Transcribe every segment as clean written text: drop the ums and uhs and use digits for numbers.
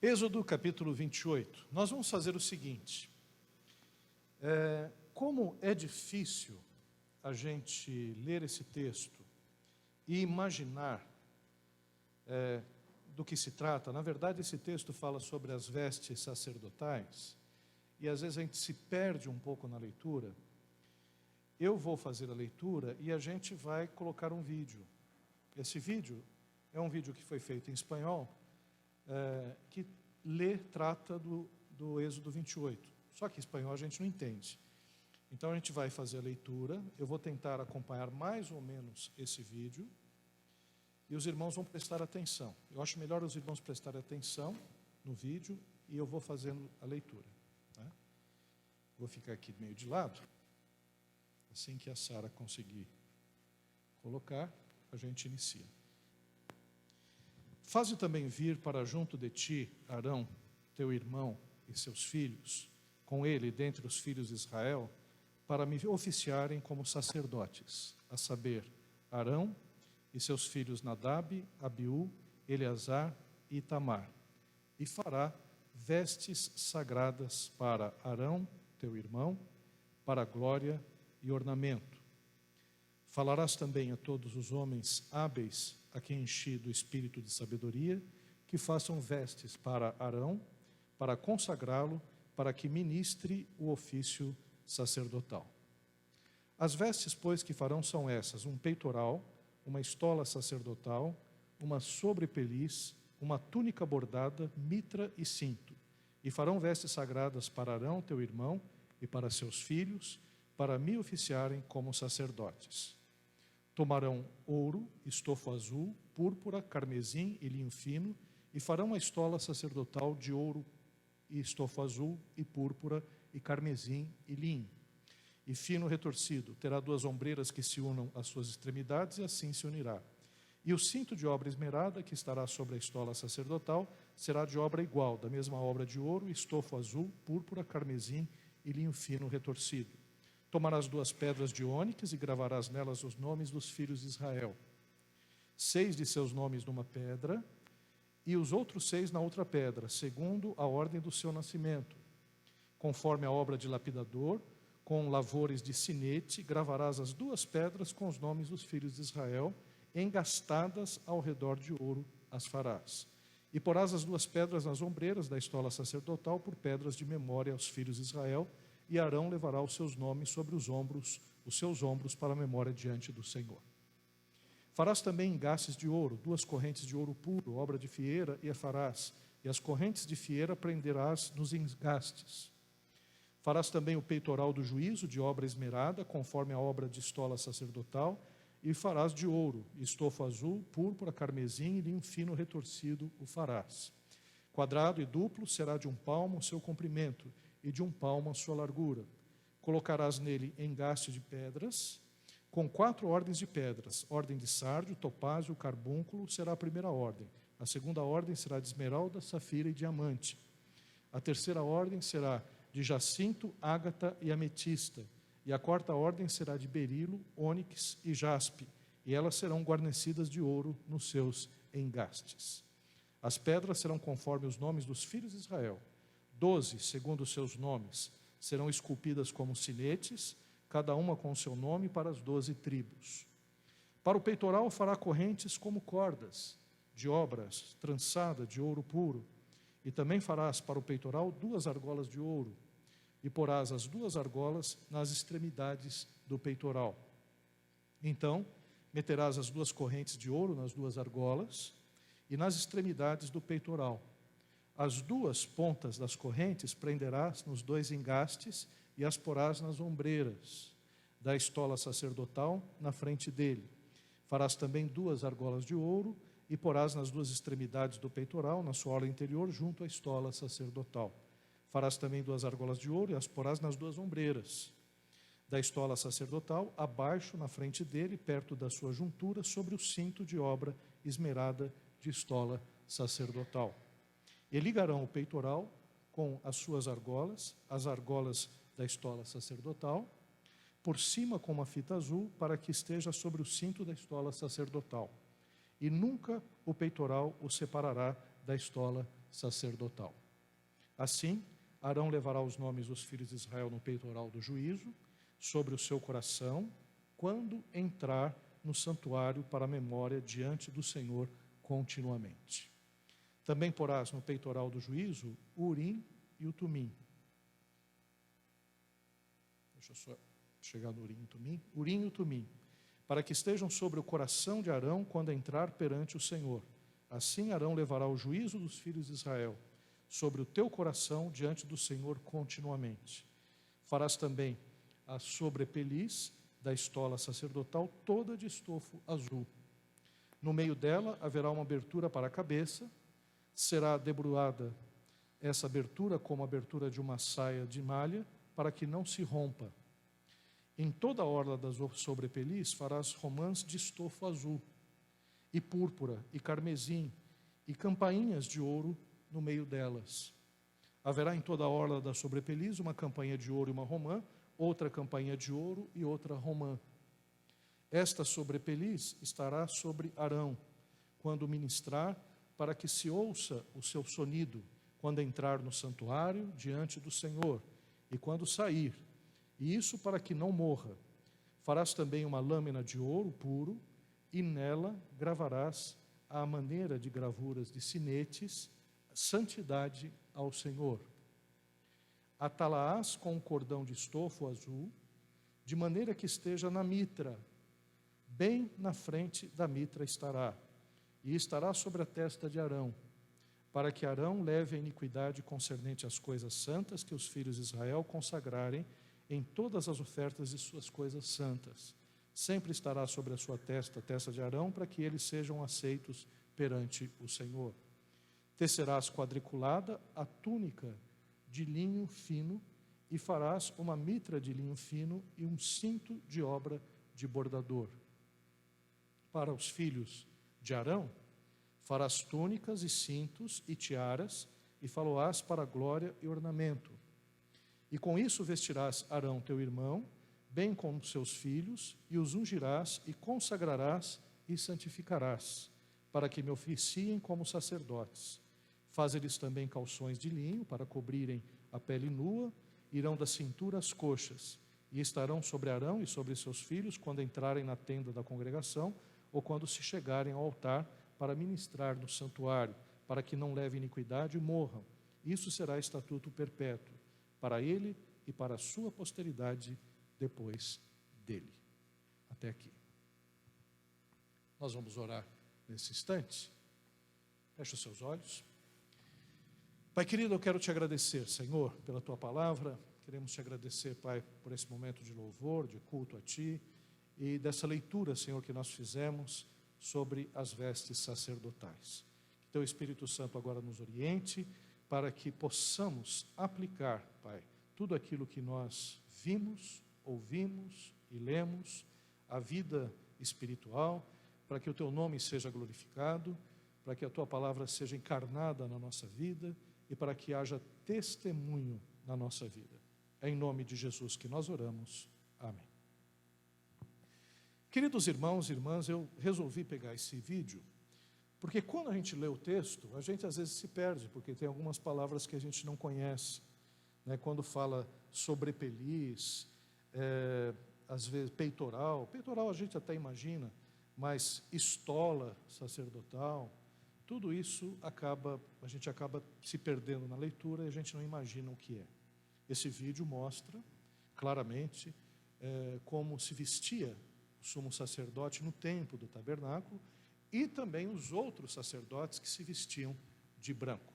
Êxodo capítulo 28. Nós vamos fazer o seguinte. Como é difícil a gente ler esse texto e imaginar do que se trata. Na verdade, esse texto fala sobre as vestes sacerdotais e às vezes a gente se perde um pouco na leitura. Eu vou fazer a leitura e a gente vai colocar um vídeo. Esse vídeo é um vídeo que foi feito em espanhol, que trata do Êxodo 28. Só que em espanhol a gente não entende. Então a gente vai fazer a leitura, eu vou tentar acompanhar mais ou menos esse vídeo, e os irmãos vão prestar atenção. Eu acho melhor os irmãos prestarem atenção no vídeo, e eu vou fazendo a leitura. Né? Vou ficar aqui meio de lado, assim que a Sara conseguir colocar, a gente inicia. Faze também vir para junto de ti, Arão, teu irmão e seus filhos, com ele dentre os filhos de Israel, para me oficiarem como sacerdotes, a saber, Arão e seus filhos Nadab, Abiú, Eleazar e Itamar. E fará vestes sagradas para Arão, teu irmão, para a glória e ornamento. Falarás também a todos os homens hábeis, a quem enchi do espírito de sabedoria, que façam vestes para Arão, para consagrá-lo, para que ministre o ofício sacerdotal. As vestes, pois, que farão são essas: um peitoral, uma estola sacerdotal, uma sobrepeliz, uma túnica bordada, mitra e cinto. E farão vestes sagradas para Arão, teu irmão, e para seus filhos, para me oficiarem como sacerdotes. Tomarão ouro, estofo azul, púrpura, carmesim e linho fino, e farão a estola sacerdotal de ouro e estofo azul e púrpura e carmesim e linho. E fino retorcido, terá duas ombreiras que se unam às suas extremidades, e assim se unirá. E o cinto de obra esmerada, que estará sobre a estola sacerdotal, será de obra igual, da mesma obra de ouro, estofo azul, púrpura, carmesim e linho fino retorcido. Tomarás duas pedras de ônix e gravarás nelas os nomes dos filhos de Israel. 6 de seus nomes numa pedra, e os outros 6 na outra pedra, segundo a ordem do seu nascimento. Conforme a obra de lapidador, com lavores de sinete, gravarás as duas pedras com os nomes dos filhos de Israel, engastadas ao redor de ouro as farás. E porás as duas pedras nas ombreiras da estola sacerdotal por pedras de memória aos filhos de Israel, e Arão levará os seus nomes sobre os seus ombros para a memória diante do Senhor. Farás também engastes de ouro, 2 correntes de ouro puro, obra de fieira, e a farás, e as correntes de fieira prenderás nos engastes. Farás também o peitoral do juízo, de obra esmerada, conforme a obra de estola sacerdotal, e farás de ouro, estofo azul, púrpura, carmesim e linho fino retorcido o farás. Quadrado e duplo será de 1 palmo o seu comprimento, e de 1 palmo a sua largura. Colocarás nele engaste de pedras, com 4 ordens de pedras: ordem de sárdio, topázio, carbúnculo será a primeira ordem. A segunda ordem será de esmeralda, safira e diamante. A terceira ordem será de jacinto, ágata e ametista. E a quarta ordem será de berilo, ônix e jaspe. E elas serão guarnecidas de ouro nos seus engastes. As pedras serão conforme os nomes dos filhos de Israel. 12, segundo os seus nomes, serão esculpidas como sinetes, cada uma com o seu nome para as 12 tribos. Para o peitoral fará correntes como cordas, de obras, trançada de ouro puro. E também farás para o peitoral 2 argolas de ouro, e porás as 2 argolas nas extremidades do peitoral. Então, meterás as 2 correntes de ouro nas 2 argolas e nas extremidades do peitoral. As 2 pontas das correntes prenderás nos 2 engastes e as porás nas ombreiras da estola sacerdotal na frente dele. Farás também 2 argolas de ouro e porás nas 2 extremidades do peitoral, na sola interior, junto à estola sacerdotal. Farás também 2 argolas de ouro e as porás nas 2 ombreiras da estola sacerdotal, abaixo, na frente dele, perto da sua juntura, sobre o cinto de obra esmerada de estola sacerdotal. E ligarão o peitoral com as suas argolas, as argolas da estola sacerdotal, por cima com uma fita azul, para que esteja sobre o cinto da estola sacerdotal. E nunca o peitoral o separará da estola sacerdotal. Assim, Arão levará os nomes dos filhos de Israel no peitoral do juízo, sobre o seu coração, quando entrar no santuário para a memória diante do Senhor continuamente. Também porás no peitoral do juízo o Urim e o Tumim. Deixa eu só chegar no Urim e o Tumim. Urim e o Tumim, para que estejam sobre o coração de Arão quando entrar perante o Senhor. Assim Arão levará o juízo dos filhos de Israel sobre o teu coração diante do Senhor continuamente. Farás também a sobrepeliz da estola sacerdotal toda de estofo azul. No meio dela haverá uma abertura para a cabeça, será debruada essa abertura como a abertura de uma saia de malha, para que não se rompa. Em toda a orla das sobrepeliz farás romãs de estofo azul, e púrpura, e carmesim, e campainhas de ouro no meio delas. Haverá em toda a orla da sobrepeliz uma campainha de ouro e uma romã, outra campainha de ouro e outra romã. Esta sobrepeliz estará sobre Arão, quando ministrar, para que se ouça o seu sonido, quando entrar no santuário diante do Senhor, e quando sair, e isso para que não morra. Farás também uma lâmina de ouro puro, e nela gravarás, à maneira de gravuras de sinetes, santidade ao Senhor. Atá-la-ás com um cordão de estofo azul, de maneira que esteja na mitra, bem na frente da mitra estará, e estará sobre a testa de Arão, para que Arão leve a iniquidade concernente às coisas santas que os filhos de Israel consagrarem em todas as ofertas de suas coisas santas. Sempre estará sobre a sua testa, a testa de Arão, para que eles sejam aceitos perante o Senhor. Tecerás quadriculada a túnica de linho fino, e farás uma mitra de linho fino e um cinto de obra de bordador. Para os filhos de Arão, farás túnicas e cintos e tiaras, e faloás para glória e ornamento. E com isso vestirás Arão teu irmão, bem como seus filhos, e os ungirás, e consagrarás, e santificarás, para que me oficiem como sacerdotes. Faz-lhes também calções de linho, para cobrirem a pele nua, irão da cintura às coxas, e estarão sobre Arão e sobre seus filhos, quando entrarem na tenda da congregação, ou quando se chegarem ao altar, para ministrar no santuário, para que não leve iniquidade e morram. Isso será estatuto perpétuo, para ele e para a sua posteridade depois dele. Até aqui. Nós vamos orar nesse instante. Feche os seus olhos. Pai querido, eu quero te agradecer, Senhor, pela tua palavra. Queremos te agradecer, Pai, por esse momento de louvor, de culto a ti, e dessa leitura, Senhor, que nós fizemos sobre as vestes sacerdotais. Que teu Espírito Santo agora nos oriente, para que possamos aplicar, Pai, tudo aquilo que nós vimos, ouvimos e lemos, a vida espiritual, para que o teu nome seja glorificado, para que a tua palavra seja encarnada na nossa vida e para que haja testemunho na nossa vida. É em nome de Jesus que nós oramos. Amém. Queridos irmãos e irmãs, eu resolvi pegar esse vídeo, porque quando a gente lê o texto, a gente às vezes se perde, porque tem algumas palavras que a gente não conhece, né? Quando fala sobrepeliz, às vezes peitoral a gente até imagina, mas estola sacerdotal, tudo isso a gente acaba se perdendo na leitura e a gente não imagina o que é. Esse vídeo mostra claramente como se vestia o sumo sacerdote no templo do tabernáculo e também os outros sacerdotes que se vestiam de branco.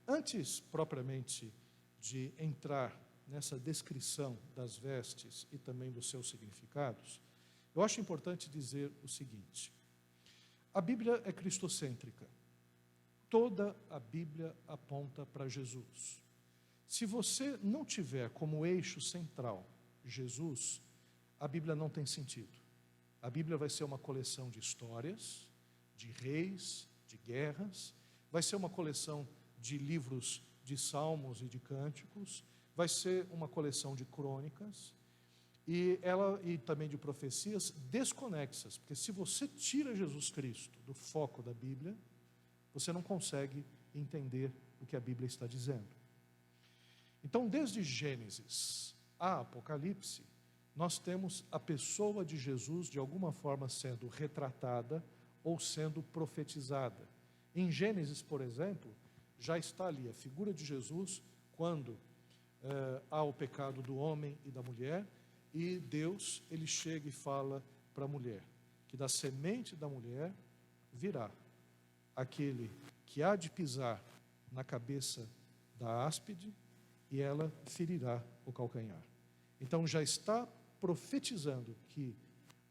Antes, propriamente, de entrar nessa descrição das vestes e também dos seus significados, eu acho importante dizer o seguinte: a Bíblia é cristocêntrica. Toda a Bíblia aponta para Jesus. Se você não tiver como eixo central Jesus, a Bíblia não tem sentido. A Bíblia vai ser uma coleção de histórias, de reis, de guerras, vai ser uma coleção de livros de salmos e de cânticos, vai ser uma coleção de crônicas, e também de profecias desconexas, porque se você tira Jesus Cristo do foco da Bíblia, você não consegue entender o que a Bíblia está dizendo. Então, desde Gênesis a Apocalipse, nós temos a pessoa de Jesus, de alguma forma, sendo retratada ou sendo profetizada. Em Gênesis, por exemplo, já está ali a figura de Jesus quando há o pecado do homem e da mulher, e Deus, ele chega e fala para a mulher, que da semente da mulher virá aquele que há de pisar na cabeça da áspide, e ela ferirá o calcanhar. Então já está profetizando que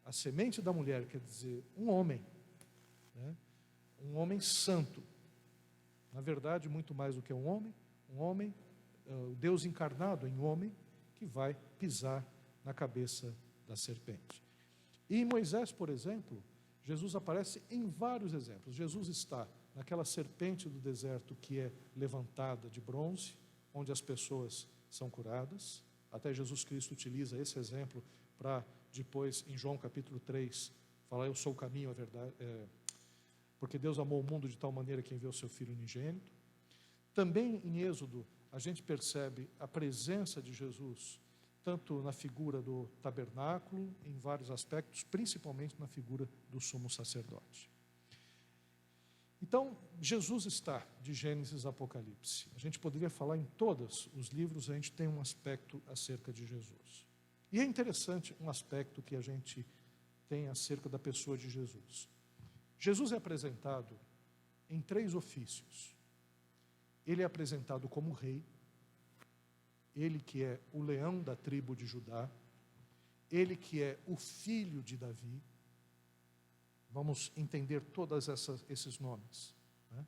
a semente da mulher quer dizer um homem, né? Um homem santo. Na verdade, muito mais do que um homem, o Deus encarnado em homem, que vai pisar na cabeça da serpente. E em Moisés, por exemplo, Jesus aparece em vários exemplos. Jesus está naquela serpente do deserto que é levantada de bronze, onde as pessoas são curadas. Até Jesus Cristo utiliza esse exemplo para depois, em João capítulo 3, falar: eu sou o caminho, a verdade, porque Deus amou o mundo de tal maneira que enviou o seu Filho unigênito. Também em Êxodo, a gente percebe a presença de Jesus, tanto na figura do tabernáculo, em vários aspectos, principalmente na figura do sumo sacerdote. Então, Jesus está de Gênesis a Apocalipse. A gente poderia falar em todos os livros, a gente tem um aspecto acerca de Jesus. E é interessante um aspecto que a gente tem acerca da pessoa de Jesus. Jesus é apresentado em 3 ofícios. Ele é apresentado como rei, ele que é o leão da tribo de Judá, ele que é o filho de Davi. Vamos entender todos esses nomes, né?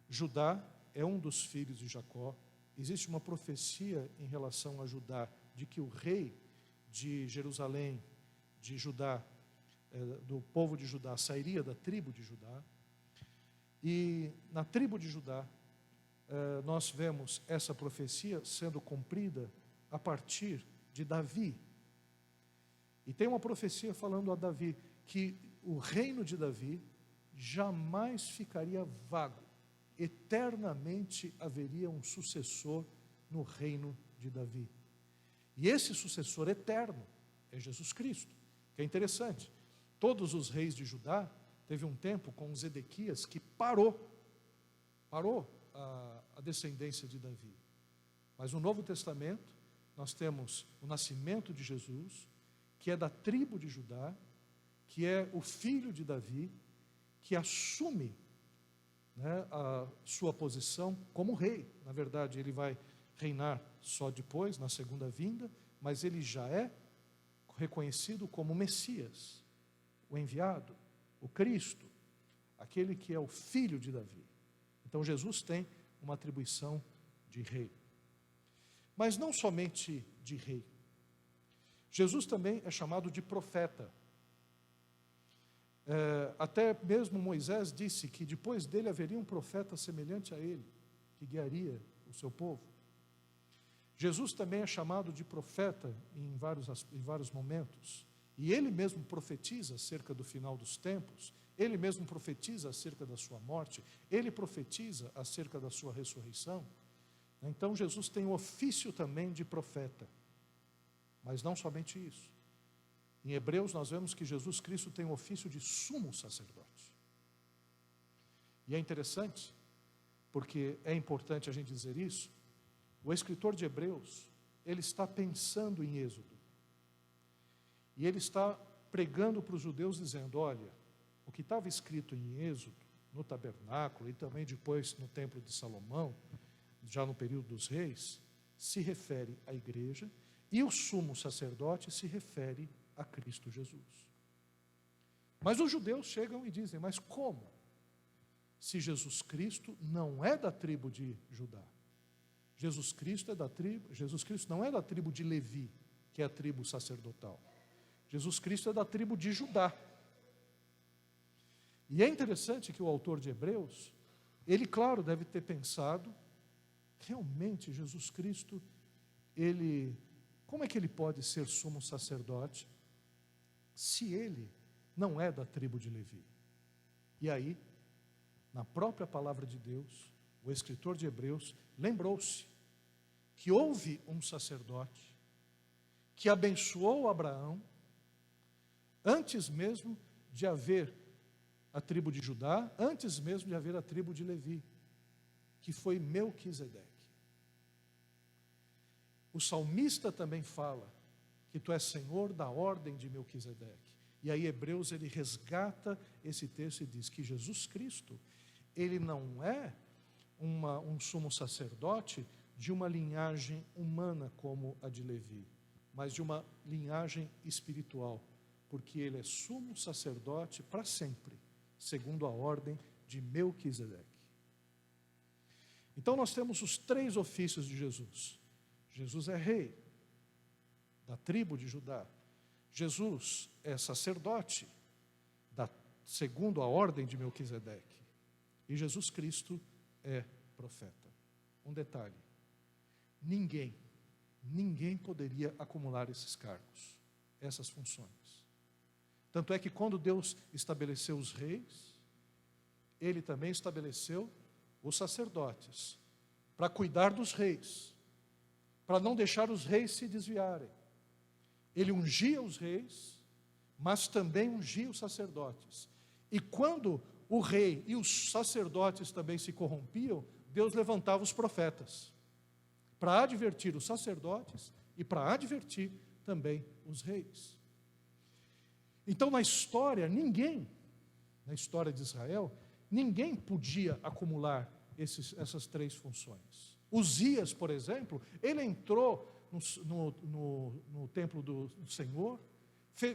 Judá é um dos filhos de Jacó. Existe uma profecia em relação a Judá, de que o rei de Jerusalém, de Judá, do povo de Judá, sairia da tribo de Judá. E na tribo de Judá, nós vemos essa profecia sendo cumprida a partir de Davi. E tem uma profecia falando a Davi que o reino de Davi jamais ficaria vago. Eternamente haveria um sucessor no reino de Davi. E esse sucessor eterno é Jesus Cristo, que é interessante. Todos os reis de Judá, teve um tempo com Zedequias que parou a descendência de Davi. Mas no Novo Testamento, nós temos o nascimento de Jesus, que é da tribo de Judá, que é o filho de Davi, que assume, né, a sua posição como rei. Na verdade, ele vai reinar só depois, na segunda vinda, mas ele já é reconhecido como Messias, o enviado, o Cristo, aquele que é o filho de Davi. Então Jesus tem uma atribuição de rei. Mas não somente de rei. Jesus também é chamado de profeta. Até mesmo Moisés disse que depois dele haveria um profeta semelhante a ele, que guiaria o seu povo. Jesus também é chamado de profeta em vários momentos, e ele mesmo profetiza acerca do final dos tempos, ele mesmo profetiza acerca da sua morte, ele profetiza acerca da sua ressurreição. Então Jesus tem o ofício também de profeta, mas não somente isso. Em Hebreus nós vemos que Jesus Cristo tem o ofício de sumo sacerdote. E é interessante, porque é importante a gente dizer isso. O escritor de Hebreus, ele está pensando em Êxodo. E ele está pregando para os judeus dizendo: olha, o que estava escrito em Êxodo, no tabernáculo e também depois no templo de Salomão, já no período dos reis, se refere à igreja, e o sumo sacerdote se refere a Cristo Jesus. Mas os judeus chegam e dizem: mas como? Se Jesus Cristo não é da tribo de Judá. Jesus Cristo não é da tribo de Levi, que é a tribo sacerdotal. Jesus Cristo é da tribo de Judá. E é interessante que o autor de Hebreus, ele, claro, deve ter pensado, realmente Jesus Cristo, como é que ele pode ser sumo sacerdote se ele não é da tribo de Levi? E aí, na própria palavra de Deus, o escritor de Hebreus lembrou-se que houve um sacerdote que abençoou Abraão antes mesmo de haver a tribo de Judá, antes mesmo de haver a tribo de Levi, que foi Melquisedeque. O salmista também fala que tu és senhor da ordem de Melquisedeque. E aí Hebreus ele resgata esse texto e diz que Jesus Cristo, ele não é um sumo sacerdote de uma linhagem humana como a de Levi, mas de uma linhagem espiritual, porque ele é sumo sacerdote para sempre, segundo a ordem de Melquisedeque. Então nós temos os 3 ofícios de Jesus. Jesus é rei da tribo de Judá. Jesus é sacerdote segundo a ordem de Melquisedeque. E Jesus Cristo é profeta. Um detalhe: ninguém poderia acumular esses cargos, essas funções. Tanto é que quando Deus estabeleceu os reis, Ele também estabeleceu os sacerdotes, para cuidar dos reis, para não deixar os reis se desviarem. Ele ungia os reis, mas também ungia os sacerdotes. E quando o rei e os sacerdotes também se corrompiam, Deus levantava os profetas, para advertir os sacerdotes e para advertir também os reis. Então na história de Israel, ninguém podia acumular essas 3 funções. Uzias, por exemplo, ele entrou no templo do Senhor,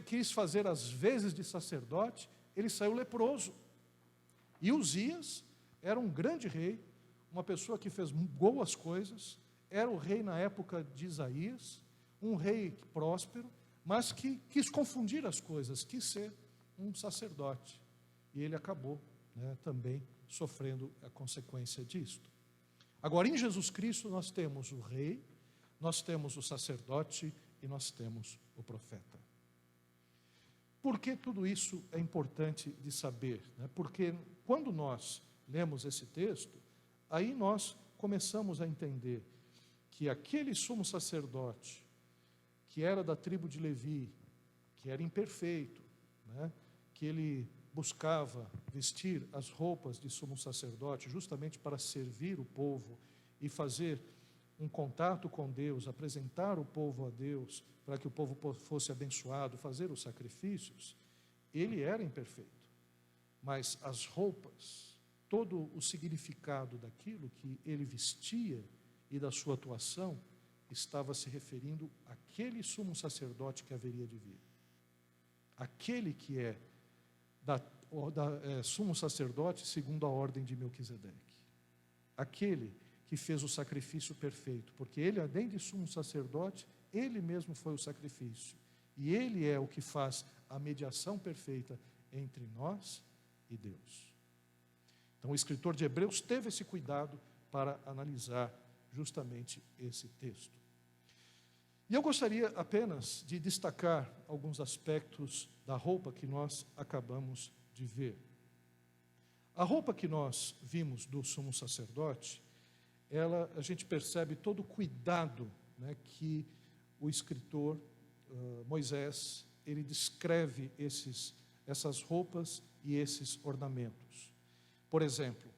quis fazer as vezes de sacerdote, ele saiu leproso. E Uzias era um grande rei, uma pessoa que fez boas coisas, era o rei na época de Isaías, um rei próspero, mas que quis confundir as coisas, quis ser um sacerdote. E ele acabou, também sofrendo a consequência disto. Agora, em Jesus Cristo, nós temos o rei, nós temos o sacerdote e nós temos o profeta. Por que tudo isso é importante de saber? Porque quando nós lemos esse texto, aí nós começamos a entender que aquele sumo sacerdote, que era da tribo de Levi, que era imperfeito, que ele buscava vestir as roupas de sumo sacerdote justamente para servir o povo e fazer um contato com Deus, apresentar o povo a Deus, para que o povo fosse abençoado, fazer os sacrifícios, ele era imperfeito. Mas as roupas, todo o significado daquilo que ele vestia e da sua atuação, estava se referindo àquele sumo sacerdote que haveria de vir. Aquele que é sumo sacerdote segundo a ordem de Melquisedeque. Aquele que fez o sacrifício perfeito, porque ele, além de sumo sacerdote, ele mesmo foi o sacrifício. E ele é o que faz a mediação perfeita entre nós e Deus. Então o escritor de Hebreus teve esse cuidado para analisar justamente esse texto. E eu gostaria apenas de destacar alguns aspectos da roupa que nós acabamos de ver. A roupa que nós vimos do sumo sacerdote, a gente percebe todo o cuidado, que o escritor Moisés, ele descreve essas roupas e esses ornamentos. Por exemplo,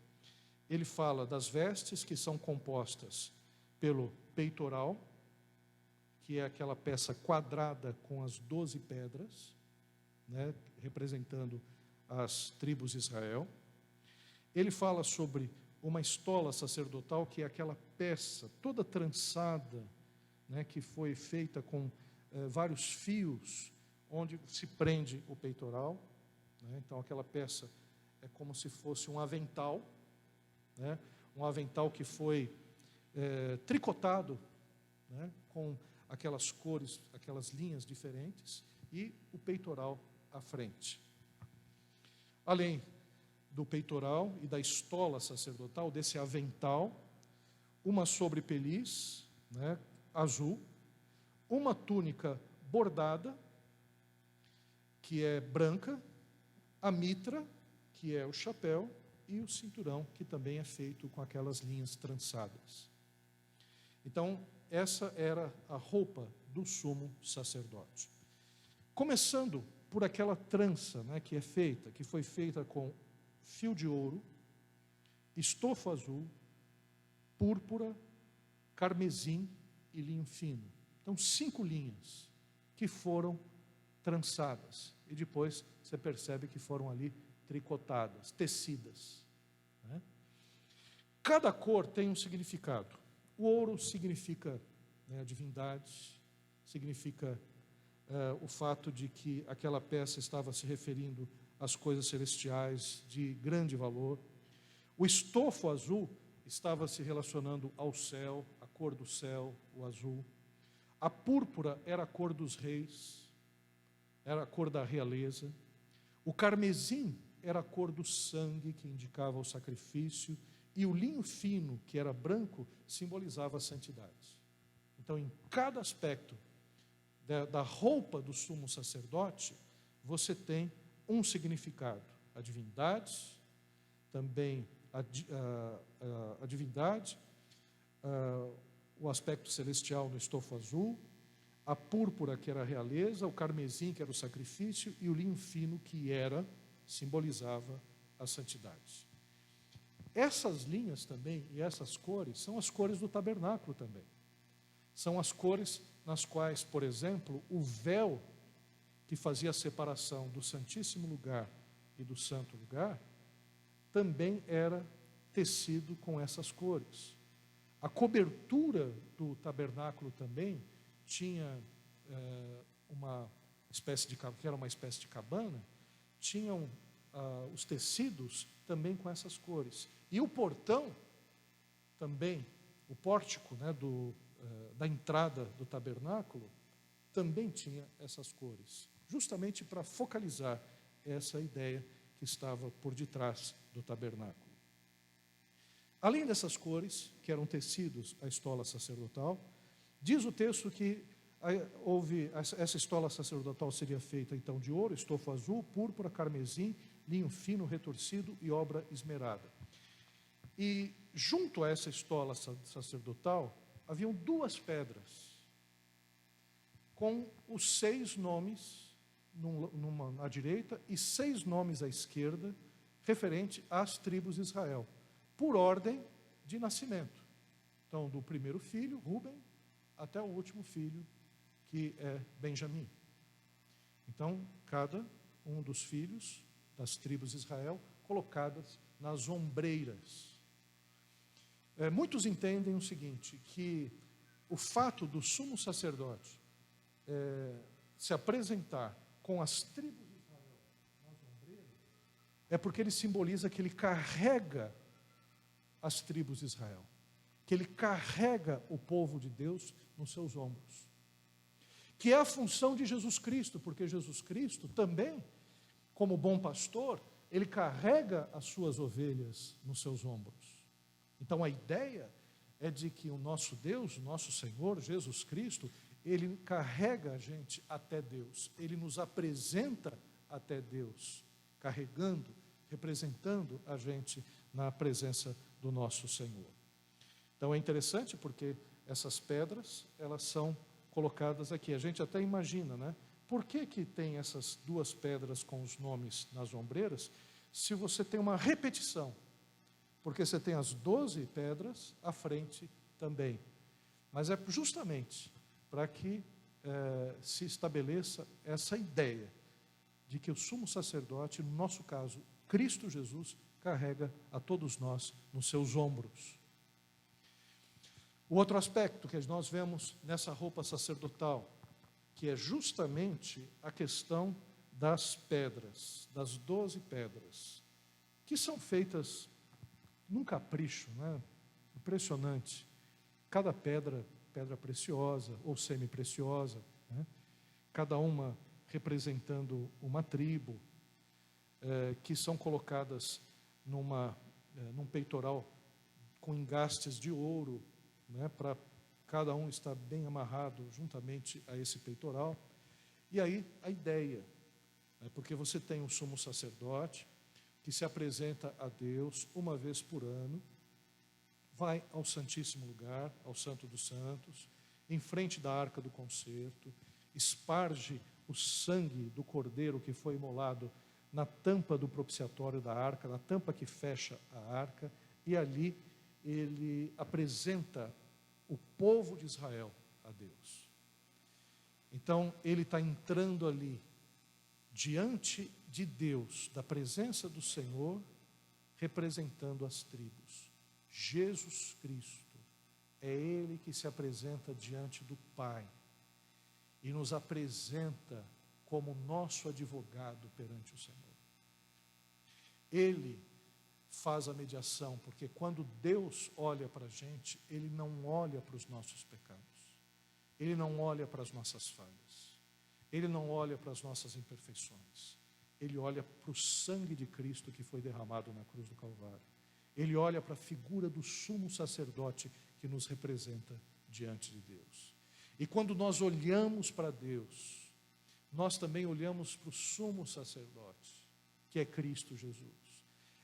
ele fala das vestes que são compostas pelo peitoral, que é aquela peça quadrada com as 12 pedras, representando as tribos de Israel. Ele fala sobre uma estola sacerdotal, que é aquela peça toda trançada, que foi feita com vários fios, onde se prende o peitoral. Então aquela peça é como se fosse um avental, um avental que foi tricotado, com aquelas cores, aquelas linhas diferentes, e o peitoral à frente. Além do peitoral e da estola sacerdotal, desse avental, uma sobrepeliz, azul, uma túnica bordada, que é branca, a mitra, que é o chapéu, e o cinturão, que também é feito com aquelas linhas trançadas. Então, essa era a roupa do sumo sacerdote. Começando por aquela trança, né, que foi feita com fio de ouro, estofo azul, púrpura, carmesim e linho fino. Então, 5 linhas que foram trançadas. E depois você percebe que foram ali tricotadas, tecidas, né? Cada cor tem um significado. O ouro significa, né, a divindade, significa o fato de que aquela peça estava se referindo às coisas celestiais de grande valor. O estofo azul estava se relacionando ao céu, a cor do céu, o azul. A púrpura era a cor dos reis, era a cor da realeza. O carmesim era a cor do sangue, que indicava o sacrifício. E o linho fino, que era branco, simbolizava a santidade. Então, em cada aspecto da roupa do sumo sacerdote, você tem um significado. A divindade, também a divindade, o aspecto celestial no estofo azul, a púrpura, que era a realeza, o carmesim, que era o sacrifício, e o linho fino, que simbolizava a santidade. Essas linhas também, e essas cores, são as cores do tabernáculo também. São as cores nas quais, por exemplo, o véu que fazia a separação do Santíssimo Lugar e do Santo Lugar, também era tecido com essas cores. A cobertura do tabernáculo também tinha uma espécie de, que era uma espécie de cabana, tinham os tecidos também com essas cores. E o portão também, o pórtico, né, da entrada do tabernáculo, também tinha essas cores, justamente para focalizar essa ideia que estava por detrás do tabernáculo. Além dessas cores, que eram tecidos a estola sacerdotal, diz o texto que essa estola sacerdotal seria feita então de ouro, estofo azul, púrpura, carmesim, linho fino retorcido e obra esmerada. E junto a essa estola sacerdotal haviam 2 pedras com os 6 nomes à direita e 6 nomes à esquerda, referente às tribos de Israel, por ordem de nascimento. Então, do primeiro filho, Rúben, até o último filho, que é Benjamim. Então, cada um dos filhos das tribos de Israel, colocadas nas ombreiras. Muitos entendem o seguinte, que o fato do sumo sacerdote se apresentar com as tribos de Israel nas ombreiras, é porque ele simboliza que ele carrega as tribos de Israel, que ele carrega o povo de Deus nos seus ombros, que é a função de Jesus Cristo, porque Jesus Cristo também, como bom pastor, ele carrega as suas ovelhas nos seus ombros. Então a ideia é de que o nosso Deus, o nosso Senhor Jesus Cristo, ele carrega a gente até Deus, ele nos apresenta até Deus, carregando, representando a gente na presença do nosso Senhor. Então é interessante porque essas pedras, elas são colocadas aqui. A gente até imagina, né? Por que tem essas 2 pedras com os nomes nas ombreiras, se você tem uma repetição? Porque você tem as 12 pedras à frente também. Mas é justamente para que se estabeleça essa ideia de que o sumo sacerdote, no nosso caso, Cristo Jesus, carrega a todos nós nos seus ombros. O outro aspecto que nós vemos nessa roupa sacerdotal, que é justamente a questão das pedras, das 12 pedras, que são feitas num capricho, né? Impressionante. Cada pedra preciosa ou semi-preciosa, né? Cada uma representando uma tribo, que são colocadas num peitoral com engastes de ouro, né? Para cada um estar bem amarrado juntamente a esse peitoral. E aí a ideia, porque você tem o sumo sacerdote, que se apresenta a Deus uma vez por ano, vai ao Santíssimo Lugar, ao Santo dos Santos, em frente da Arca do Concerto, esparge o sangue do cordeiro que foi imolado na tampa do propiciatório da arca, na tampa que fecha a arca, e ali ele apresenta o povo de Israel a Deus. Então ele está entrando ali, diante de Deus, da presença do Senhor, representando as tribos. Jesus Cristo, é Ele que se apresenta diante do Pai e nos apresenta como nosso advogado perante o Senhor. Ele faz a mediação, porque quando Deus olha para a gente, Ele não olha para os nossos pecados, Ele não olha para as nossas falhas, Ele não olha para as nossas imperfeições, Ele olha para o sangue de Cristo que foi derramado na cruz do Calvário. Ele olha para a figura do sumo sacerdote que nos representa diante de Deus. E quando nós olhamos para Deus, nós também olhamos para o sumo sacerdote, que é Cristo Jesus.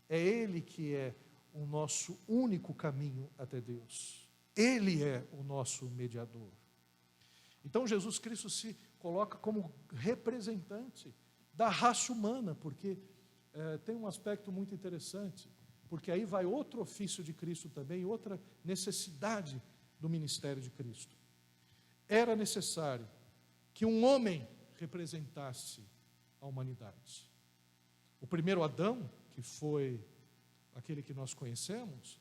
É Ele que é o nosso único caminho até Deus. Ele é o nosso mediador. Então Jesus Cristo se coloca como representante da raça humana, porque tem um aspecto muito interessante, porque aí vai outro ofício de Cristo também, outra necessidade do ministério de Cristo. Era necessário que um homem representasse a humanidade. O primeiro Adão, que foi aquele que nós conhecemos,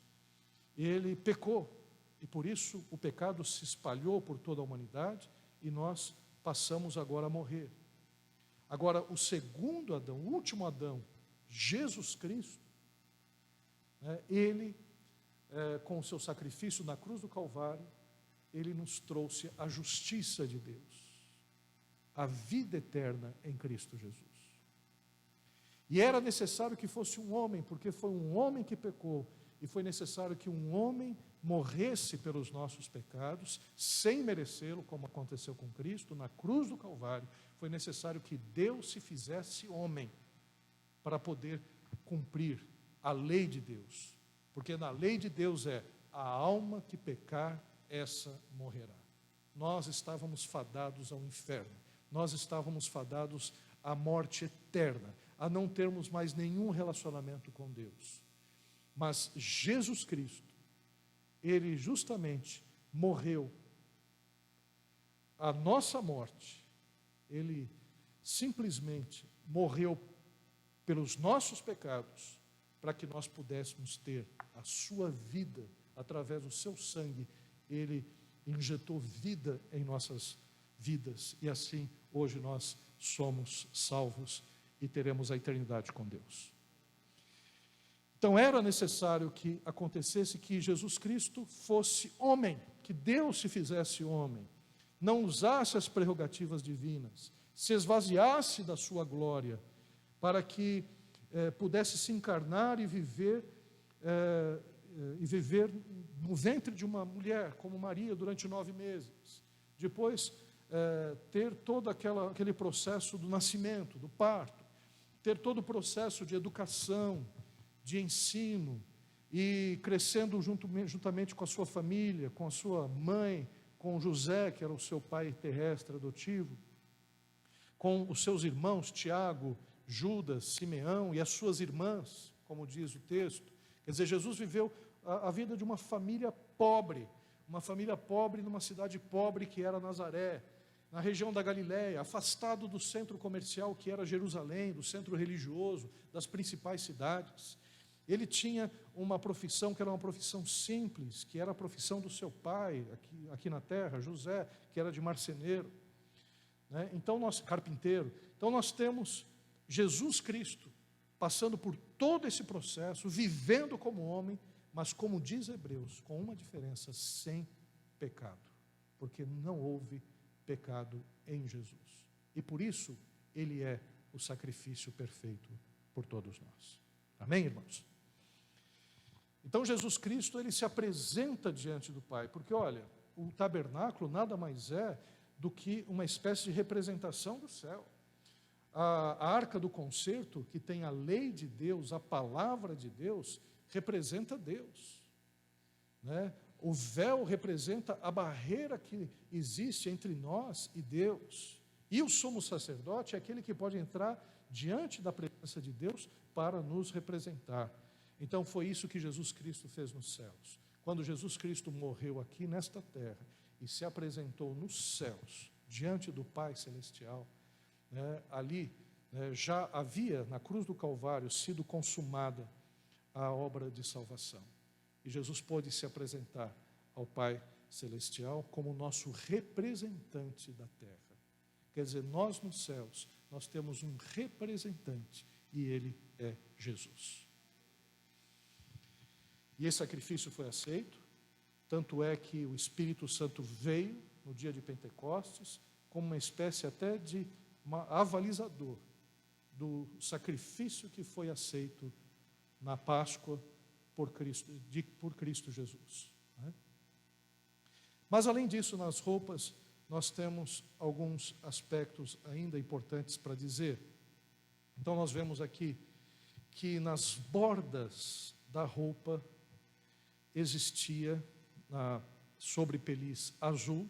ele pecou, e por isso o pecado se espalhou por toda a humanidade, e nós passamos agora a morrer. Agora, o segundo Adão, o último Adão, Jesus Cristo, ele, com o seu sacrifício na cruz do Calvário, ele nos trouxe a justiça de Deus, a vida eterna em Cristo Jesus. E era necessário que fosse um homem, porque foi um homem que pecou, e foi necessário que um homem morresse pelos nossos pecados, sem merecê-lo, como aconteceu com Cristo, na cruz do Calvário. Foi necessário que Deus se fizesse homem, para poder cumprir a lei de Deus, porque na lei de Deus a alma que pecar, essa morrerá. Nós estávamos fadados ao inferno, nós estávamos fadados à morte eterna, a não termos mais nenhum relacionamento com Deus. Mas Jesus Cristo, Ele justamente morreu a nossa morte, Ele simplesmente morreu pelos nossos pecados, para que nós pudéssemos ter a sua vida, através do seu sangue. Ele injetou vida em nossas vidas, e assim hoje nós somos salvos e teremos a eternidade com Deus. Então era necessário que acontecesse que Jesus Cristo fosse homem, que Deus se fizesse homem, não usasse as prerrogativas divinas, se esvaziasse da sua glória, para que pudesse se encarnar e viver no ventre de uma mulher, como Maria, durante 9 meses. Depois, ter todo aquele processo do nascimento, do parto, ter todo o processo de educação, de ensino, e crescendo juntamente com a sua família, com a sua mãe, com José, que era o seu pai terrestre adotivo, com os seus irmãos, Tiago, Judas, Simeão e as suas irmãs, como diz o texto. Quer dizer, Jesus viveu a vida de uma família pobre numa cidade pobre que era Nazaré, na região da Galiléia, afastado do centro comercial que era Jerusalém, do centro religioso, das principais cidades. Ele tinha uma profissão que era uma profissão simples, que era a profissão do seu pai, aqui na terra, José, que era de marceneiro, então carpinteiro. Então nós temos Jesus Cristo passando por todo esse processo, vivendo como homem, mas como diz Hebreus, com uma diferença: sem pecado, porque não houve pecado em Jesus, e por isso Ele é o sacrifício perfeito por todos nós. Amém, irmãos? Então Jesus Cristo, Ele se apresenta diante do Pai, porque olha, o tabernáculo nada mais é do que uma espécie de representação do céu. A arca do concerto, que tem a lei de Deus, a palavra de Deus, representa Deus, né? O véu representa a barreira que existe entre nós e Deus. E o sumo sacerdote é aquele que pode entrar diante da presença de Deus para nos representar. Então foi isso que Jesus Cristo fez nos céus. Quando Jesus Cristo morreu aqui nesta terra e se apresentou nos céus, diante do Pai Celestial, né, ali já havia na cruz do Calvário sido consumada a obra de salvação. E Jesus pôde se apresentar ao Pai Celestial como nosso representante da terra. Quer dizer, nós nos céus, nós temos um representante e ele é Jesus. E esse sacrifício foi aceito, tanto é que o Espírito Santo veio no dia de Pentecostes, como uma espécie até de avalizador do sacrifício que foi aceito na Páscoa por Cristo Jesus, né? Mas além disso, nas roupas, nós temos alguns aspectos ainda importantes para dizer. Então nós vemos aqui que nas bordas da roupa existia, na sobrepeliz azul,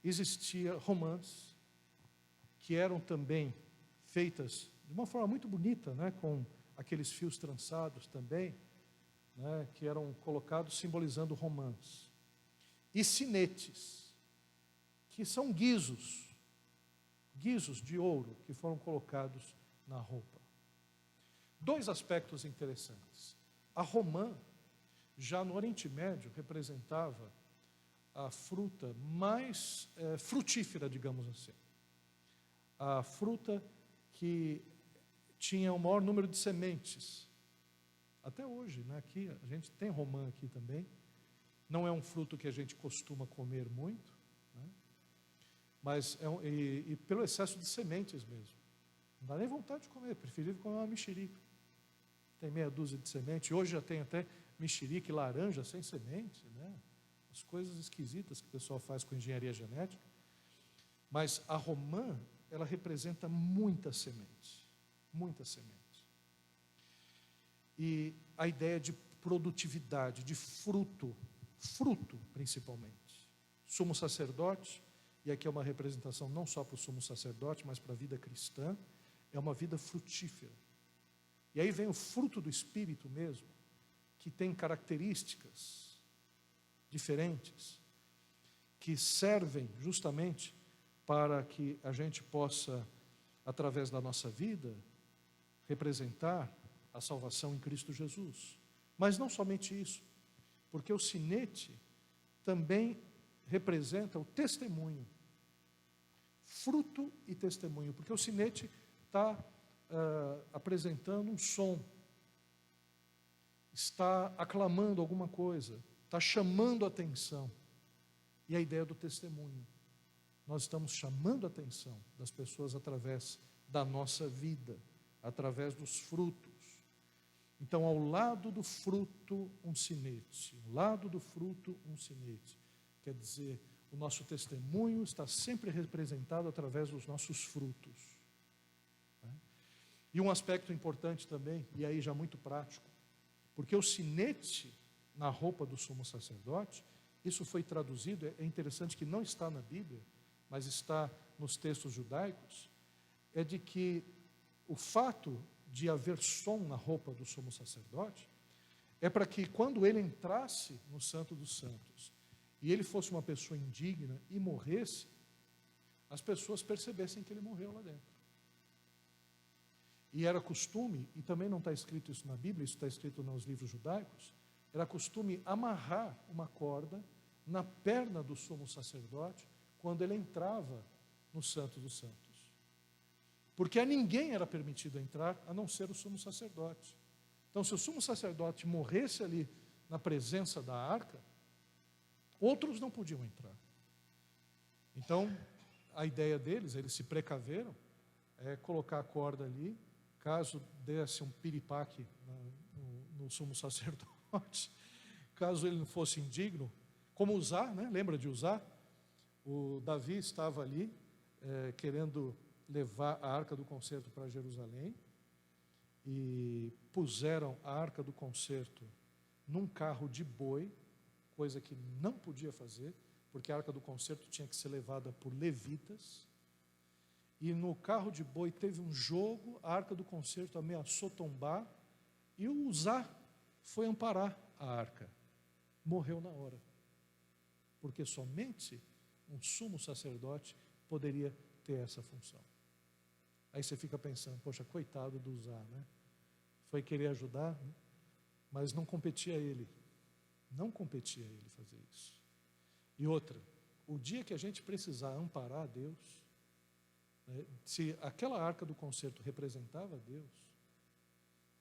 existia romãs, que eram também feitas de uma forma muito bonita, né, com aqueles fios trançados também, né, que eram colocados simbolizando romãs. E sinetes, que são guizos de ouro que foram colocados na roupa. Dois aspectos interessantes. A romã, já no Oriente Médio, representava a fruta mais frutífera, digamos assim. A fruta que tinha o maior número de sementes. Até hoje, né, aqui, a gente tem romã aqui também. Não é um fruto que a gente costuma comer muito, né, mas pelo excesso de sementes mesmo. Não dá nem vontade de comer, preferível comer uma mexerica. Tem meia dúzia de sementes. Hoje já tem até mexerica e laranja sem semente, né? As coisas esquisitas que o pessoal faz com engenharia genética. Mas a romã, ela representa muita semente. Muita semente. E a ideia de produtividade, de fruto principalmente. Sumo sacerdote, e aqui é uma representação não só para o sumo sacerdote, mas para a vida cristã, é uma vida frutífera. E aí vem o fruto do Espírito mesmo, que tem características diferentes, que servem justamente para que a gente possa, através da nossa vida, representar a salvação em Cristo Jesus. Mas não somente isso, porque o sinete também representa o testemunho, fruto e testemunho, porque o sinete está apresentando um som, está aclamando alguma coisa, está chamando a atenção, e a ideia do testemunho. Nós estamos chamando a atenção das pessoas através da nossa vida, através dos frutos. Então, ao lado do fruto, um sinete. Ao lado do fruto, um sinete. Quer dizer, o nosso testemunho está sempre representado através dos nossos frutos. E um aspecto importante também, e aí já muito prático, porque o sinete na roupa do sumo sacerdote, isso foi traduzido, é interessante que não está na Bíblia, mas está nos textos judaicos, é de que o fato de haver som na roupa do sumo sacerdote, é para que quando ele entrasse no Santo dos Santos, e ele fosse uma pessoa indigna e morresse, as pessoas percebessem que ele morreu lá dentro. E era costume, e também não está escrito isso na Bíblia, isso está escrito nos livros judaicos, era costume amarrar uma corda na perna do sumo sacerdote, quando ele entrava no Santo dos Santos. Porque a ninguém era permitido entrar, a não ser o sumo sacerdote. Então, se o sumo sacerdote morresse ali na presença da arca, outros não podiam entrar. Então, a ideia deles, eles se precaveram, é colocar a corda ali, caso desse um piripaque no sumo sacerdote, caso ele não fosse indigno, como usar, né? Lembra de usar? O Davi estava ali, querendo levar a Arca do Concerto para Jerusalém e puseram a Arca do Concerto num carro de boi, coisa que não podia fazer, porque a Arca do Concerto tinha que ser levada por levitas. E no carro de boi teve um jogo, a Arca do Concerto ameaçou tombar, e o Uzá foi amparar a arca. Morreu na hora. Porque somente um sumo sacerdote poderia ter essa função. Aí você fica pensando, poxa, coitado do Uzá, né? Foi querer ajudar, né? Mas não competia a ele. Não competia a ele fazer isso. E outra, o dia que a gente precisar amparar a Deus, né, se aquela Arca do Concerto representava a Deus,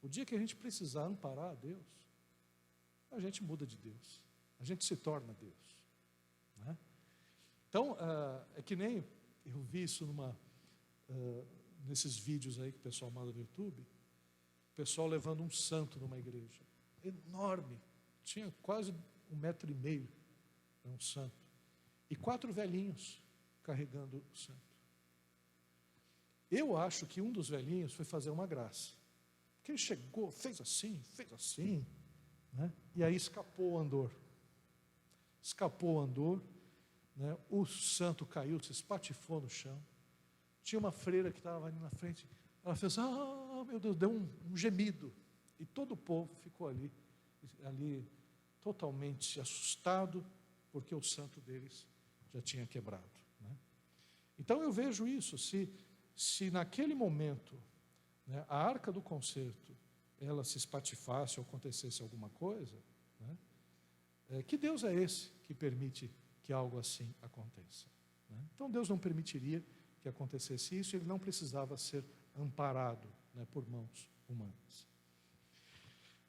o dia que a gente precisar amparar a Deus, a gente muda de Deus, a gente se torna Deus, né? Então, é que nem eu vi isso nesses vídeos aí que o pessoal manda no YouTube, o pessoal levando um santo numa igreja, enorme, tinha quase 1,5 metros, um santo, e 4 velhinhos carregando o santo. Eu acho que um dos velhinhos foi fazer uma graça, porque ele chegou, fez assim, né? E aí escapou o andor, né? O santo caiu, se espatifou no chão. Tinha uma freira que estava ali na frente, ela fez, meu Deus, deu um gemido, e todo o povo ficou ali totalmente assustado, porque o santo deles já tinha quebrado, né? Então eu vejo isso, se naquele momento, né, a Arca do Concerto, ela se espatifasse ou acontecesse alguma coisa, né, que Deus é esse que permite que algo assim aconteça, né? Então Deus não permitiria que acontecesse isso, ele não precisava ser amparado, né, por mãos humanas.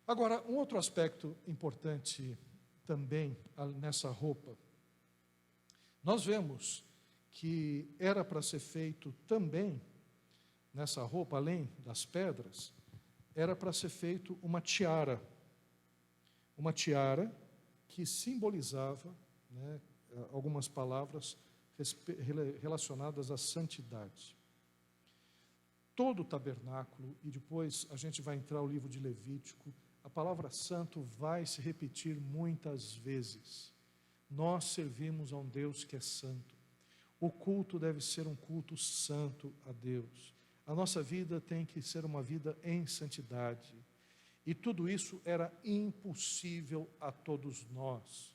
Agora, um outro aspecto importante também nessa roupa, nós vemos que era para ser feito também nessa roupa, além das pedras, era para ser feito uma tiara que simbolizava, né, algumas palavras relacionadas à santidade. Todo o tabernáculo, e depois a gente vai entrar no livro de Levítico, a palavra santo vai se repetir muitas vezes. Nós servimos a um Deus que é santo. O culto deve ser um culto santo a Deus. A nossa vida tem que ser uma vida em santidade. E tudo isso era impossível a todos nós.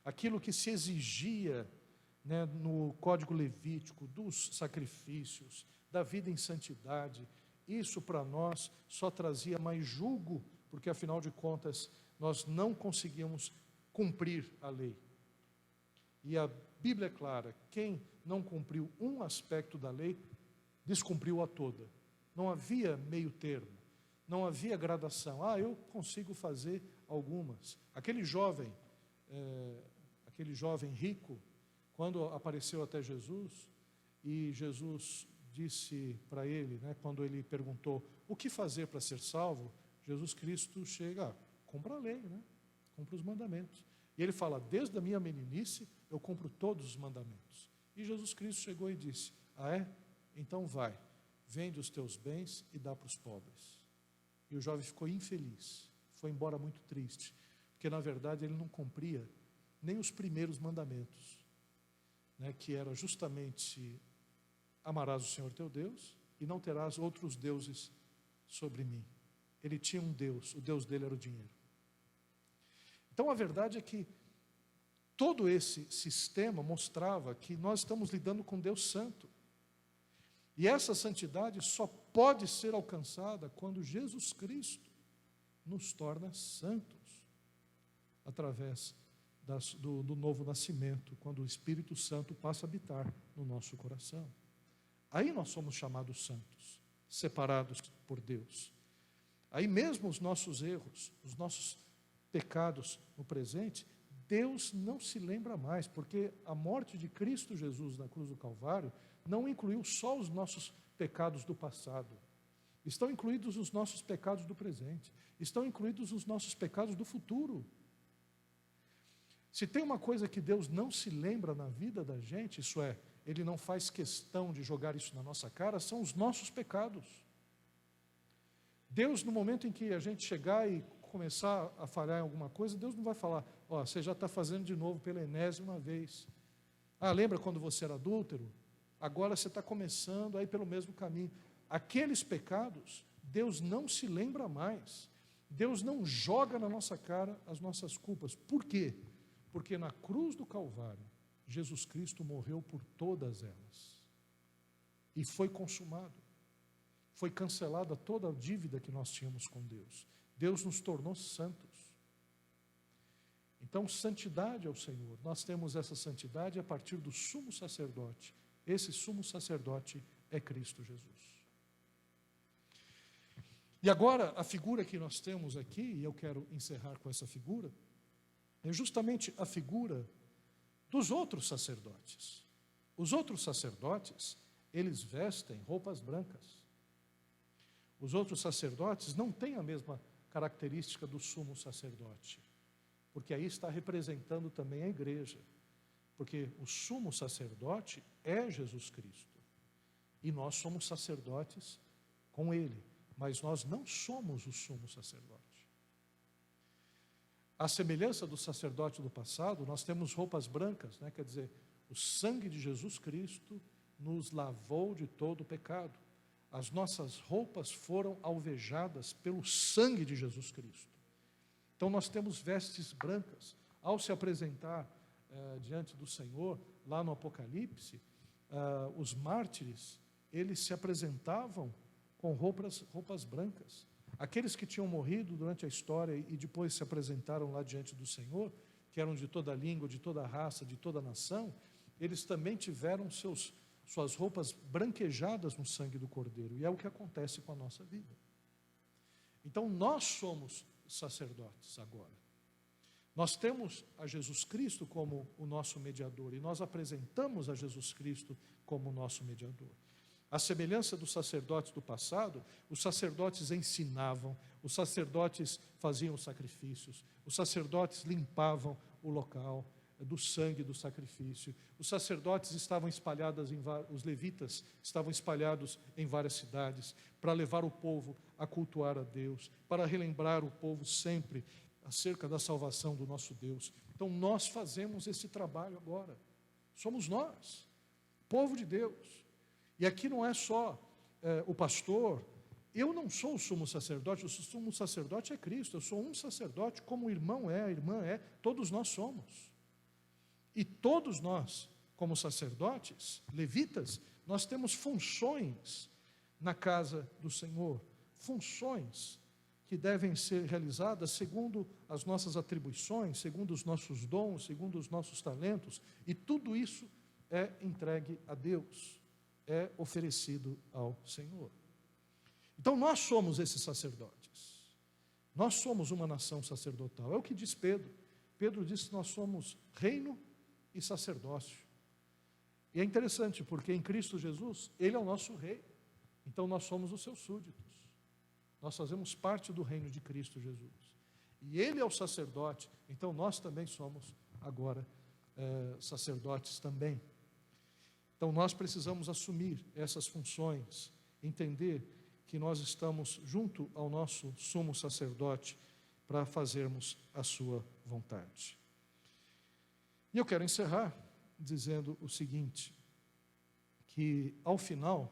Aquilo que se exigia, né, no Código Levítico, dos sacrifícios, da vida em santidade, isso para nós só trazia mais jugo, porque afinal de contas nós não conseguíamos cumprir a lei. E a Bíblia é clara, quem não cumpriu um aspecto da lei, descumpriu a toda. Não havia meio termo, não havia gradação. Eu consigo fazer algumas. Aquele jovem rico, quando apareceu até Jesus, e Jesus disse para ele, né, quando ele perguntou, o que fazer para ser salvo? Jesus Cristo chega, cumpra a lei, né? Cumpra os mandamentos. E ele fala, desde a minha meninice, eu cumpro todos os mandamentos. E Jesus Cristo chegou e disse, então vai, vende os teus bens e dá para os pobres. E o jovem ficou infeliz, foi embora muito triste, porque na verdade ele não cumpria nem os primeiros mandamentos, né, que era justamente, amarás o Senhor teu Deus e não terás outros deuses sobre mim. Ele tinha um Deus, o Deus dele era o dinheiro. Então a verdade é que todo esse sistema mostrava que nós estamos lidando com Deus santo. E essa santidade só pode ser alcançada quando Jesus Cristo nos torna santos, através do novo nascimento, quando o Espírito Santo passa a habitar no nosso coração. Aí nós somos chamados santos, separados por Deus. Aí mesmo os nossos erros, os nossos pecados no presente, Deus não se lembra mais, porque a morte de Cristo Jesus na cruz do Calvário não incluiu só os nossos pecados do passado. Estão incluídos os nossos pecados do presente. Estão incluídos os nossos pecados do futuro. Se tem uma coisa que Deus não se lembra na vida da gente, isso é, Ele não faz questão de jogar isso na nossa cara, são os nossos pecados. Deus, no momento em que a gente chegar e começar a falhar em alguma coisa, Deus não vai falar, ó, você já está fazendo de novo pela enésima vez. Ah, lembra quando você era adúltero? Agora você está começando a ir pelo mesmo caminho. Aqueles pecados, Deus não se lembra mais. Deus não joga na nossa cara as nossas culpas. Por quê? Porque na cruz do Calvário, Jesus Cristo morreu por todas elas. E foi consumado. Foi cancelada toda a dívida que nós tínhamos com Deus. Deus nos tornou santos. Então, santidade ao Senhor. Nós temos essa santidade a partir do sumo sacerdote. Esse sumo sacerdote é Cristo Jesus. E agora, a figura que nós temos aqui, e eu quero encerrar com essa figura, é justamente a figura dos outros sacerdotes. Os outros sacerdotes, eles vestem roupas brancas. Os outros sacerdotes não têm a mesma característica do sumo sacerdote, porque aí está representando também a igreja, porque o sumo sacerdote é Jesus Cristo, e nós somos sacerdotes com Ele, mas nós não somos o sumo sacerdote. À semelhança do sacerdote do passado, nós temos roupas brancas, né? Quer dizer, o sangue de Jesus Cristo nos lavou de todo o pecado. As nossas roupas foram alvejadas pelo sangue de Jesus Cristo. Então nós temos vestes brancas. Ao se apresentar diante do Senhor, lá no Apocalipse, os mártires, eles se apresentavam com roupas brancas. Aqueles que tinham morrido durante a história e depois se apresentaram lá diante do Senhor, que eram de toda língua, de toda raça, de toda nação, eles também tiveram suas roupas branquejadas no sangue do Cordeiro, e é o que acontece com a nossa vida. Então nós somos sacerdotes agora. Nós temos a Jesus Cristo como o nosso mediador, e nós apresentamos a Jesus Cristo como o nosso mediador. À semelhança dos sacerdotes do passado, os sacerdotes ensinavam, os sacerdotes faziam sacrifícios, os sacerdotes limpavam o local do sangue do sacrifício. Os sacerdotes estavam espalhados, os levitas estavam espalhados em várias cidades, para levar o povo a cultuar a Deus, para relembrar o povo sempre acerca da salvação do nosso Deus. Então nós fazemos esse trabalho agora. Somos nós, povo de Deus. E aqui não é só o pastor. Eu não sou o sumo sacerdote, o sumo sacerdote é Cristo. Eu sou um sacerdote, como o irmão é, a irmã é, todos nós somos. E todos nós, como sacerdotes, levitas, nós temos funções na casa do Senhor, funções que devem ser realizadas segundo as nossas atribuições, segundo os nossos dons, segundo os nossos talentos, e tudo isso é entregue a Deus, é oferecido ao Senhor. Então nós somos esses sacerdotes, nós somos uma nação sacerdotal, é o que diz Pedro. Pedro diz que nós somos reino e sacerdócio. E é interessante, porque em Cristo Jesus, Ele é o nosso rei, então nós somos os seus súditos, nós fazemos parte do reino de Cristo Jesus, e Ele é o sacerdote, então nós também somos agora sacerdotes também. Então nós precisamos assumir essas funções, entender que nós estamos junto ao nosso sumo sacerdote para fazermos a sua vontade. E eu quero encerrar dizendo o seguinte, que ao final,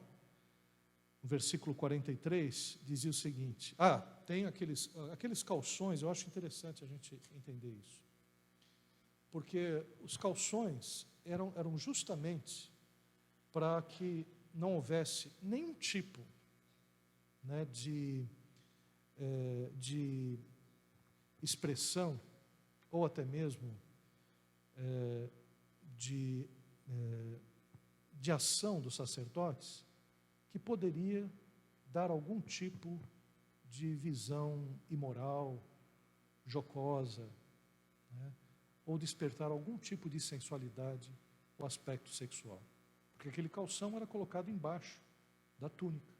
no versículo 43, dizia o seguinte, tem aqueles calções, eu acho interessante a gente entender isso, porque os calções eram justamente para que não houvesse nenhum tipo, né, de expressão, ou até mesmo de ação dos sacerdotes, que poderia dar algum tipo de visão imoral, jocosa, né, ou despertar algum tipo de sensualidade ou aspecto sexual. Porque aquele calção era colocado embaixo da túnica.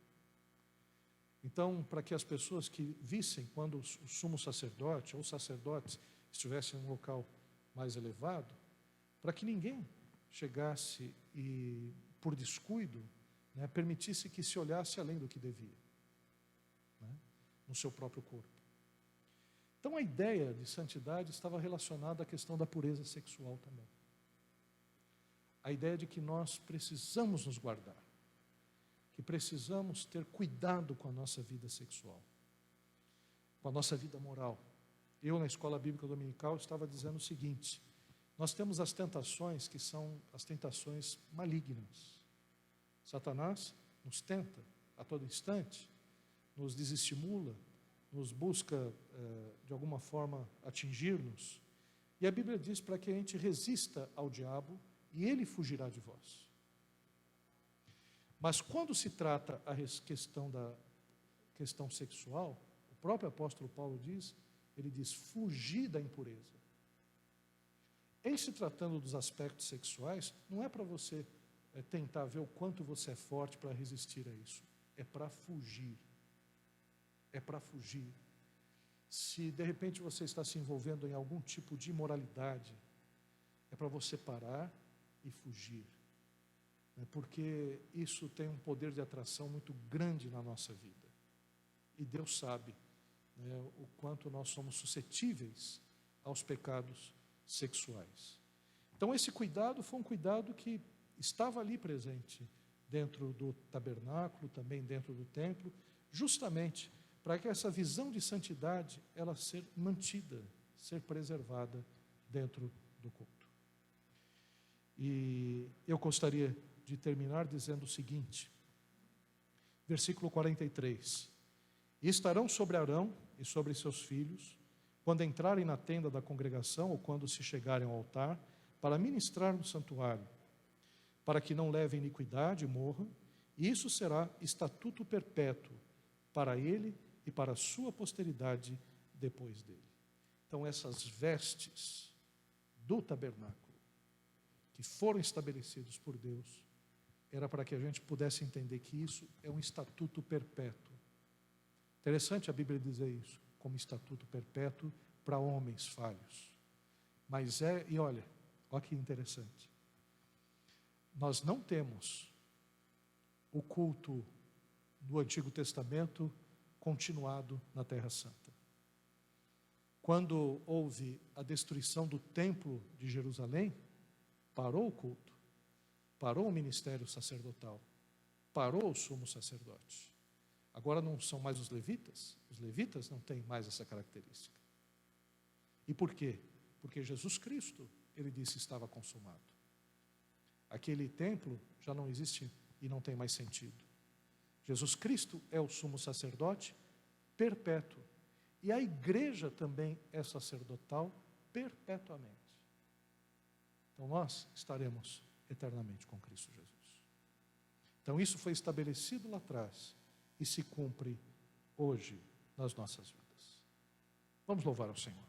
Então, para que as pessoas que vissem quando o sumo sacerdote ou os sacerdotes estivessem em um local mais elevado, para que ninguém chegasse e, por descuido, né, permitisse que se olhasse além do que devia, né, no seu próprio corpo. Então a ideia de santidade estava relacionada à questão da pureza sexual também. A ideia de que nós precisamos nos guardar, que precisamos ter cuidado com a nossa vida sexual, com a nossa vida moral. Eu, na escola bíblica dominical, estava dizendo o seguinte: nós temos as tentações que são as tentações malignas. Satanás nos tenta a todo instante, nos desestimula, nos busca, de alguma forma, atingir-nos. E a Bíblia diz para que a gente resista ao diabo e ele fugirá de vós. Mas quando se trata a questão da questão sexual, o próprio apóstolo Paulo diz, ele diz, fugir da impureza. Em se tratando dos aspectos sexuais, não é para você tentar ver o quanto você é forte para resistir a isso. É para fugir. É para fugir. Se de repente você está se envolvendo em algum tipo de imoralidade, é para você parar e fugir. Porque isso tem um poder de atração muito grande na nossa vida. E Deus sabe, né, o quanto nós somos suscetíveis aos pecados sexuais. Então esse cuidado foi um cuidado que estava ali presente dentro do tabernáculo, também dentro do templo, justamente para que essa visão de santidade ela ser mantida, ser preservada dentro do culto. E eu gostaria de terminar dizendo o seguinte, versículo 43, e estarão sobre Arão e sobre seus filhos, quando entrarem na tenda da congregação ou quando se chegarem ao altar, para ministrar no santuário, para que não levem iniquidade e morram, e isso será estatuto perpétuo para ele e para a sua posteridade depois dele. Então essas vestes do tabernáculo, que foram estabelecidos por Deus, era para que a gente pudesse entender que isso é um estatuto perpétuo. Interessante a Bíblia dizer isso, como estatuto perpétuo para homens falhos. Mas e olha que interessante. Nós não temos o culto do Antigo Testamento continuado na Terra Santa. Quando houve a destruição do templo de Jerusalém, parou o culto, parou o ministério sacerdotal, parou o sumo sacerdote. Agora não são mais os levitas não têm mais essa característica. E por quê? Porque Jesus Cristo, ele disse, estava consumado. Aquele templo já não existe e não tem mais sentido. Jesus Cristo é o sumo sacerdote perpétuo. E a igreja também é sacerdotal perpetuamente. Então nós estaremos eternamente com Cristo Jesus. Então isso foi estabelecido lá atrás e se cumpre hoje nas nossas vidas. Vamos louvar ao Senhor.